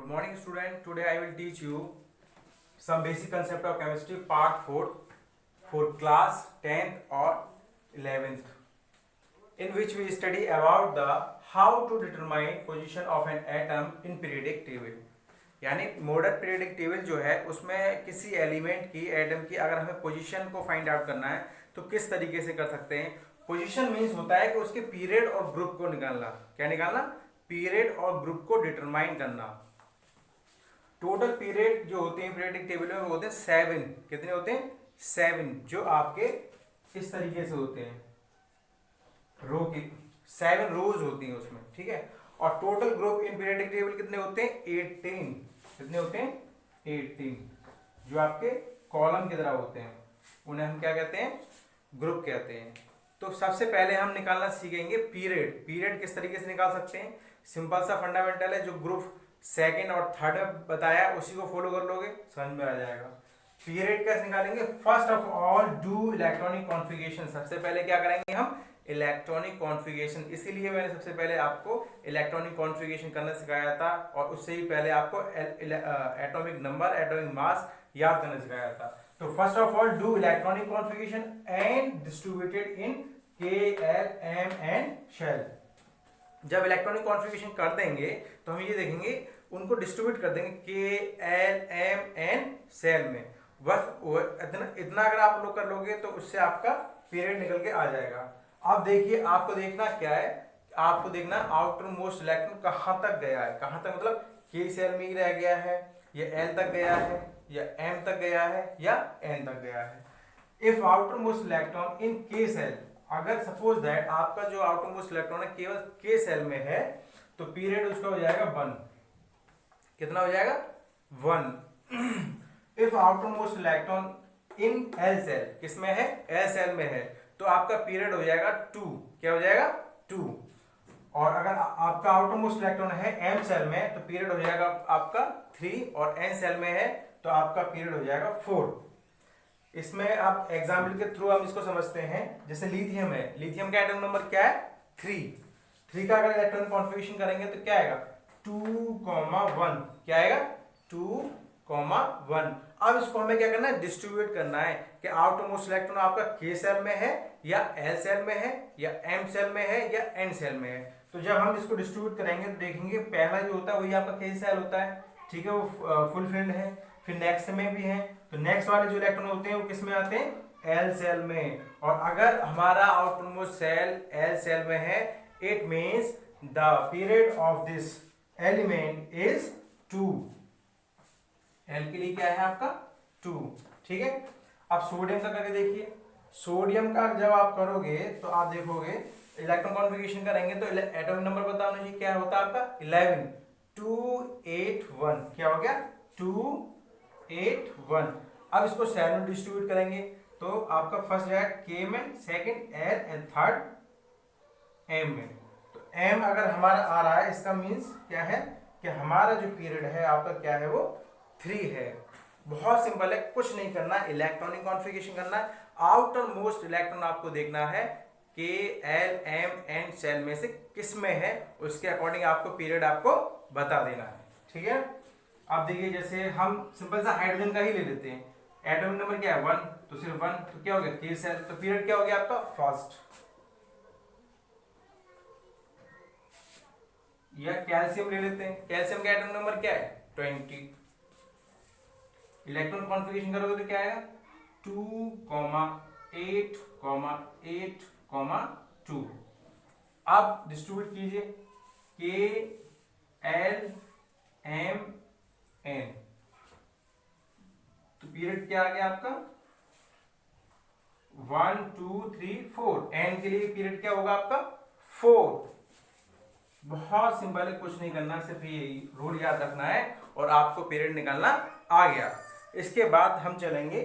Good morning student. Today I will teach you some basic concept of chemistry part 4 for class 10th or 11th, in which we study about the how to determine position of an atom in periodic table. यानी modern periodic table जो है उसमें किसी element की atom की अगर हमें position को फाइंड आउट करना है तो किस तरीके से कर सकते हैं। पोजीशन मीन्स होता है कि उसके पीरियड और ग्रुप को निकालना। क्या निकालना? पीरियड और ग्रुप को डिटरमाइन करना। टोटल पीरियड जो होते हैं पीरियडिक टेबल में वो होते हैं 7। कितने होते हैं? 7, जो आपके इस तरीके से होते हैं, रो की 7 रोज होती हैं उसमें, ठीक है। और total group in periodic table कितने होते हैं? 18। कितने होते हैं? 18, जो आपके कॉलम की तरह होते हैं, उन्हें हम क्या कहते हैं? ग्रुप कहते हैं। तो सबसे पहले हम निकालना सीखेंगे पीरियड। पीरियड किस तरीके से निकाल सकते हैं? सिंपल सा फंडामेंटल है, जो ग्रुप सेकंड और थर्ड में बताया उसी को फॉलो कर लोगे, समझ में आ जाएगा। पीरियड कैसे निकालेंगे? First of all do electronic configuration. सबसे पहले क्या करेंगे हम? Electronic configuration. इसीलिए मैंने सबसे पहले आपको इलेक्ट्रॉनिक कॉन्फ़िगरेशन करना सिखाया था, और उससे ही पहले आपको एटॉमिक नंबर, एटॉमिक मास याद करना सिखाया था। तो first of all do electronic configuration and distributed in K, L, M and shell. जब इलेक्ट्रॉनिक कॉन्फ़िगरेशन कर देंगे तो हम ये देखेंगे उनको डिस्ट्रीब्यूट कर देंगे K, L, M and shell में। बस इतना अगर आप लोग कर लोगे तो उससे आपका पीरियड निकल के आ जाएगा। अब देखिए, आपको देखना क्या है? आपको देखना आउटर मोस्ट इलेक्ट्रॉन कहाँ तक गया है। कहाँ तक मतलब K सेल में ही रह गया है, या L तक गया है, या M तक गया है, या N तक गया है। If outermost electron in K shell, अगर सपोज दैट आपका जो आउटर मोस्ट इलेक्ट्रॉन है केवल K सेल में है, तो पीरियड उसका हो जाएगा 1। कितना हो जाएगा? 1। If outermost electron in L shell, किसमें है? L सेल में है, तो आपका पीरियड हो जाएगा 2। क्या हो जाएगा? 2। और अगर आपका आउटर मोस्ट इलेक्ट्रॉन है M सेल में, तो पीरियड हो जाएगा आपका 3, और N सेल में है तो आपका पीरियड हो जाएगा 4। इसमें आप एग्जाम्पल के थ्रू हम इसको समझते हैं। जैसे लिथियम है, लिथियम का एटॉमिक नंबर क्या है? 3 का अगर इलेक्ट्रॉन कॉन्फ़िगरेशन करेंगे तो क्या आएगा? 2,1। क्या आएगा? 2,1। अब इसको हमें क्या करना है? डिस्ट्रीब्यूट करना है कि आउटर मोस्ट इलेक्ट्रॉन आपका K सेल में है, या L सेल में है, या M सेल में है, या N सेल में है। तो जब हम इसको डिस्ट्रीब्यूट करेंगे तो देखेंगे पहला जो होता है वही आपका K सेल होता है, ठीक है, वो फुलफिल्ड है। फिर नेक्स्ट में भी है, तो नेक्स्ट वाले जो इलेक्ट्रॉन होते हैं वो किस में आते हैं? L सेल में। और अगर हमारा outermost shell L shell में है, it means the period of this element is 2। L के लिए क्या है आपका? 2, ठीक है। अब सोडियम का करके देखिए। सोडियम का जब आप करोगे तो आप देखोगे इलेक्ट्रॉन कॉन्फ़िगरेशन करेंगे तो एटॉमिक नंबर पता होना चाहिए। क्या होता है आपका? 11। 281। क्या हो गया? 281। अब इसको सेल में डिस्ट्रीब्यूट करेंगे तो आपका फर्स्ट जाएगा K में, second L and third M में। तो M अगर हमारा आ रहा है, इसका मीन्स क्या है कि हमारा जो पीरियड है आपका क्या है? वो 3 है। बहुत सिंपल है, कुछ नहीं करना, इलेक्ट्रॉनिक कॉन्फ़िगरेशन करना है। आउटर मोस्ट इलेक्ट्रॉन आपको देखना है K, L, M and shell में से किस में है, उसके अकॉर्डिंग आपको पीरियड आपको बता देना है, ठीक है। अब देखिए, जैसे हम सिंपल सा हाइड्रोजन का ही ले लेते हैं। एटॉमिक नंबर क्या है? 1, तो सिर्फ 1, तो क्या हो गया? K cell. तो पीरियड क्या हो गया आपका? फर्स्ट। या कैल्शियम ले लेते हैं। कैल्शियम का एटॉमिक नंबर क्या है? 20। इलेक्ट्रॉन कॉन्फ़िगरेशन करोगे तो क्या आएगा? 2,8,8,2। अब डिस्ट्रीब्यूट कीजिए K, L, M, N। तो पीरियड क्या आ गया आपका? 1, 2, 3, 4। N के लिए पीरियड क्या होगा आपका? 4। बहुत सिंपल है, कुछ नहीं करना, सिर्फ ये रूल याद रखना है और आपको पीरियड निकालना आ गया। इसके बाद हम चलेंगे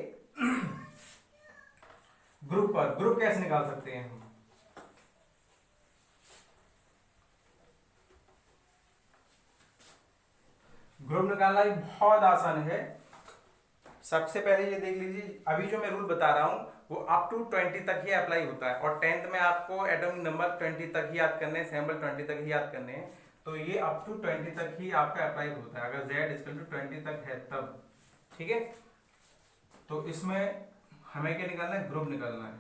ग्रुप पर। ग्रुप कैसे निकाल सकते हैं हम? ग्रुप निकालना भी बहुत आसान है। सबसे पहले ये देख लीजिए, अभी जो मैं रूल बता रहा हूं वो अप टू 20 तक ही अप्लाई होता है, और 10th में आपको एटॉमिक नंबर 20 तक ही याद करने हैं, सैंपल 20 तक ही याद करने हैं। तो ये अप टू 20 तक ही आपका अप्लाई होता है, अगर z इक्वल टू 20 तक है तब। ठीक है, तो इसमें हमें क्या निकालना है, ग्रुप निकालना है।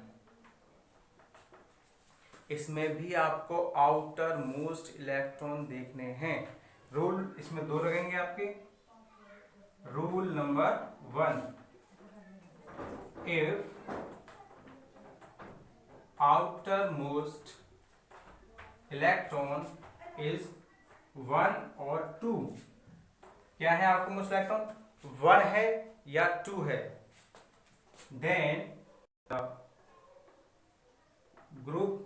इसमें भी आपको आउटर मोस्ट इलेक्ट्रॉन देखने हैं। रूल इसमें दो लगेंगे आपके। Rule number 1, if outermost electron is 1 और 2, क्या है आउटर मोस्ट इलेक्ट्रॉन, 1 है या 2 है, then the group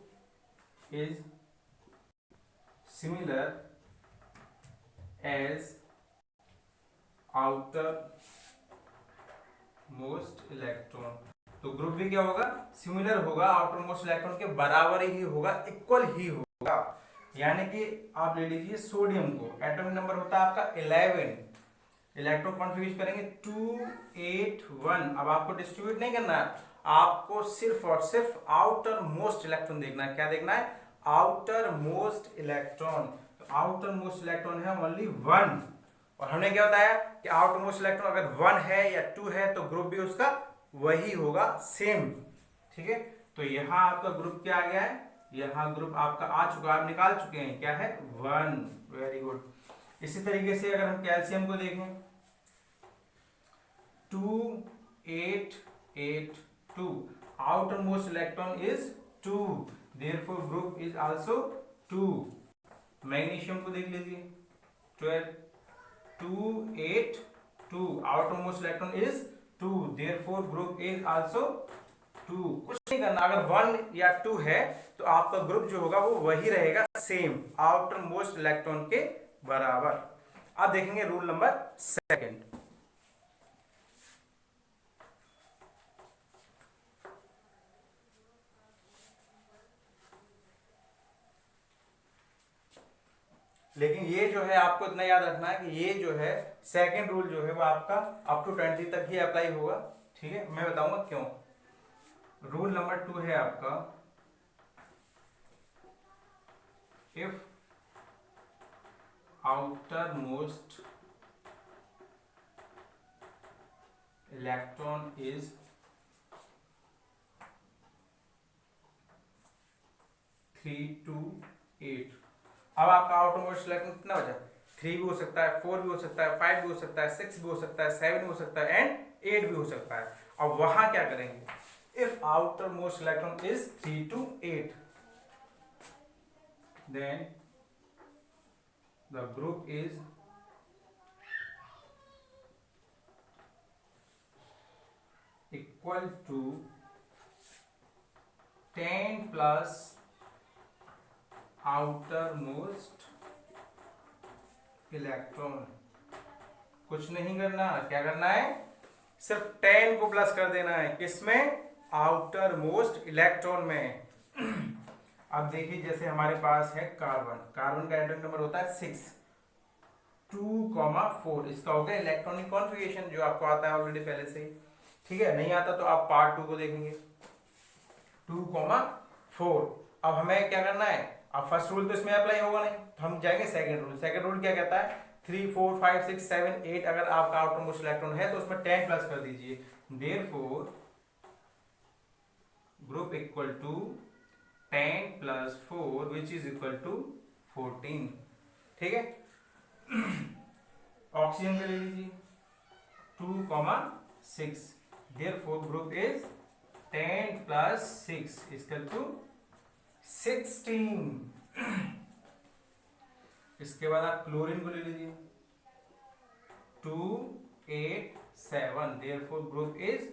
is similar as outer most electron. तो ग्रुप भी क्या होगा, सिमिलर होगा, आउटर मोस्ट इलेक्ट्रॉन के बराबर ही होगा, इक्वल ही होगा। यानी कि आप ले लीजिए सोडियम को, एटॉमिक नंबर होता है आपका 11, इलेक्ट्रॉन कॉन्फ़िगरेशन करेंगे 2 8 1। अब आपको डिस्ट्रीब्यूट नहीं करना है, आपको सिर्फ और सिर्फ आउटर मोस्ट इलेक्ट्रॉन देखना है। क्या देखना है, आउटर मोस्ट इलेक्ट्रॉन। तो आउटर मोस्ट इलेक्ट्रॉन है ओनली 1, और हमने क्या बताया कि आउटर मोस्ट इलेक्ट्रॉन अगर 1 है या 2 है तो ग्रुप भी उसका वही होगा, सेम। ठीक है, तो यहाँ आपका ग्रुप क्या आ गया है, यहाँ ग्रुप आपका आ चुका, आप निकाल चुके हैं, क्या है 1। Very good. इसी तरीके से अगर हम कैल्शियम को देखें 2 8 8 2, outer most electron is 2, therefore group is also 2। Magnesium को देख लीजिए 12 2 8 2, outer most electron is 2, therefore group is also 2। कुछ नहीं करना, अगर 1 या 2 है तो आपका ग्रुप जो होगा वो वही रहेगा, सेम, आउटर मोस्ट इलेक्ट्रॉन के बराबर। अब देखेंगे रूल नंबर 2। लेकिन ये जो है आपको इतना याद रखना है कि ये जो है सेकंड रूल जो है वो आपका अप टू 20 तक ही अप्लाई होगा। ठीक है, मैं बताऊंगा क्यों। रूल नंबर 2 है आपका, if outermost electron is 3 to 8। अब आपका आउटर मोस्ट इलेक्ट्रॉन कितना बचा, 3 भी हो सकता है, 4 भी हो सकता है, 5 भी हो सकता है, 6 भी हो सकता है, 7 भी हो सकता है एंड 8 भी हो सकता है। अब वहां क्या करेंगे, if outermost electron is 3 to 8, then the group is equal to 10 plus outermost electron. कुछ नहीं करना, क्या करना है, सिर्फ 10 को प्लस कर देना है, किसमें, आउटर मोस्ट इलेक्ट्रॉन में। अब देखिए जैसे हमारे पास है कार्बन, कार्बन का एटॉमिक नंबर होता है 6 2,4, इसका हो गया इलेक्ट्रॉनिक कॉन्फ़िगरेशन जो आपको आता है ऑलरेडी पहले से ही। ठीक है, नहीं आता तो आप पार्ट 2 को देखेंगे 2,4। अब हमें क्या करना है, अब फर्स्ट रूल तो इसमें अप्लाई होगा नहीं, तो हम जाएंगे सेकंड रूल। सेकंड रूल क्या कहता है, 3 4 5 6 7 8 अगर आपका आउटर मोस्ट इलेक्ट्रॉन है तो उसमें 10 प्लस कर दीजिए, therefore group equal to 10 plus 4 which is equal to 14। ठीक है, ऑक्सीजन का ले लीजिए 2,6, therefore group is 10 plus 6 equal to 16। इसके बाद आप क्लोरीन को ले लीजिए 2 8 7, therefore group is,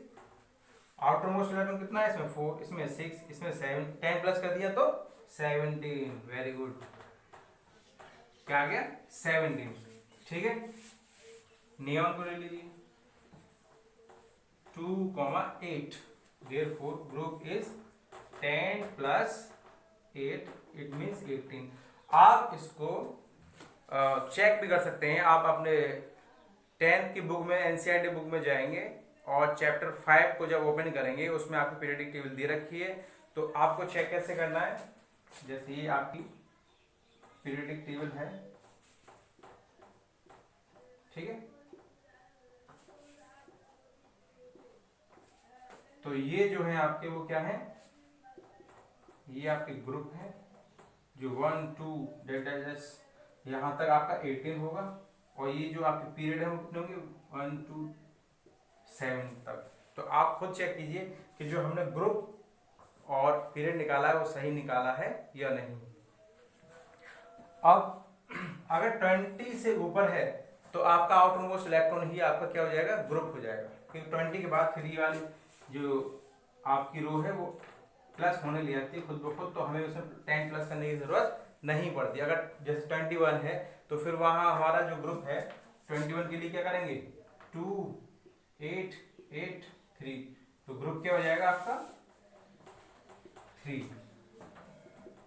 outer most electron कितना है इसमें 4, इसमें 6, इसमें 7, 10 प्लस कर दिया तो 17। वेरी गुड, क्या आ गया 17। ठीक है, नियॉन को ले लीजिए 2,8, therefore group is 10 plus 8, it means 18। आप इसको चेक भी कर सकते हैं, आप अपने 10th की बुक में, एनसीईआरटी बुक में जाएंगे और चैप्टर 5 को जब ओपन करेंगे उसमें आपकी पीरियडिक टेबल दे रखी है, तो आपको चेक कैसे करना है। जैसे ये आपकी पीरियडिक टेबल है, ठीक है। तो ये जो है आपके वो क्या है, ये आपके ग्रुप है जो 1 2 यहाँ तक आपका 18 होगा, और ये जो आपके पीरियड है वो कितने होंगे 1 2 7 तक। तो आप खुद चेक कीजिए कि जो हमने ग्रुप और पीरियड निकाला है वो सही निकाला है या नहीं। अब अगर 20 से ऊपर है तो आपका आउटर मोस्ट इलेक्ट्रॉन ही आपका क्या हो जाएगा, ग्रुप हो जाएगा, क्योंकि 20 के बाद फिर ये वाली जो आपकी रो है वो प्लस होने लग जाती है खुद ब खुद, तो हमें उसमें 10 प्लस करने की जरूरत नहीं पड़ती। अगर जैसे 21 है तो फिर वहां हमारा जो ग्रुप है 21 के लिए क्या करेंगे 2 8 8 3, तो ग्रुप क्या हो जाएगा आपका 3,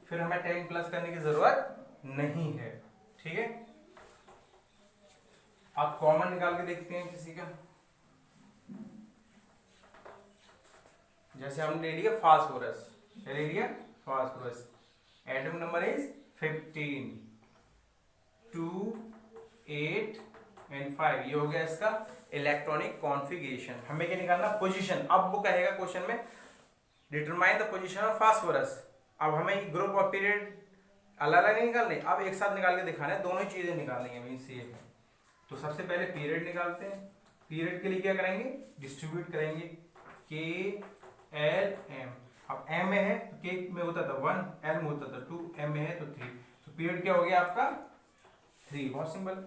फिर हमें 10 प्लस करने की जरूरत नहीं है, ठीक है। आप कॉमन निकाल के देखते हैं किसी का, जैसे हमने ले लिया फास्फोरस, क्या ले लिया phosphorus, atomic number is 15, 2 8 and 5, ये हो गया इसका इलेक्ट्रॉनिक कॉन्फ़िगरेशन। हमें क्या निकालना, पोजीशन। अब वो कहेगा क्वेश्चन में determine the position of phosphorus. अब हमें ग्रुप और पीरियड अलग अलग नहीं निकालने, अब एक साथ निकाल के दिखाना है, दोनों चीजें निकालनी है हमें इसी में। तो सबसे पहले पीरियड निकालते हैं। पीरियड के लिए क्या करेंगे, डिस्ट्रीब्यूट करेंगे के एल एम। अब एम में है तो के में होता था 1, एल में होता था 2, एम में है तो 3, तो पीरियड क्या हो गया आपका 3, बहुत सिंपल।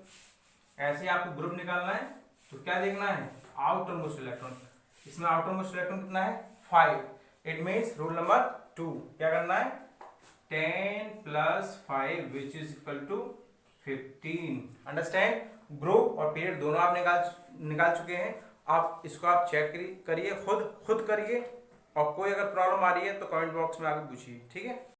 ऐसे ही आपको ग्रुप निकालना है तो क्या देखना है, आउटर मोस्ट इलेक्ट्रॉन। इसमें आउटर मोस्ट इलेक्ट्रॉन कितना है 5, इट मीन्स रूल नंबर 2 क्या करना है 10 plus 5 which is equal to 15। Understand, group और पीरियड दोनों आप निकाल चुके हैं। आप इसको आप चेक करिए, खुद करिए, और कोई अगर प्रॉब्लम आ रही है तो कमेंट बॉक्स में आके पूछिए, ठीक है।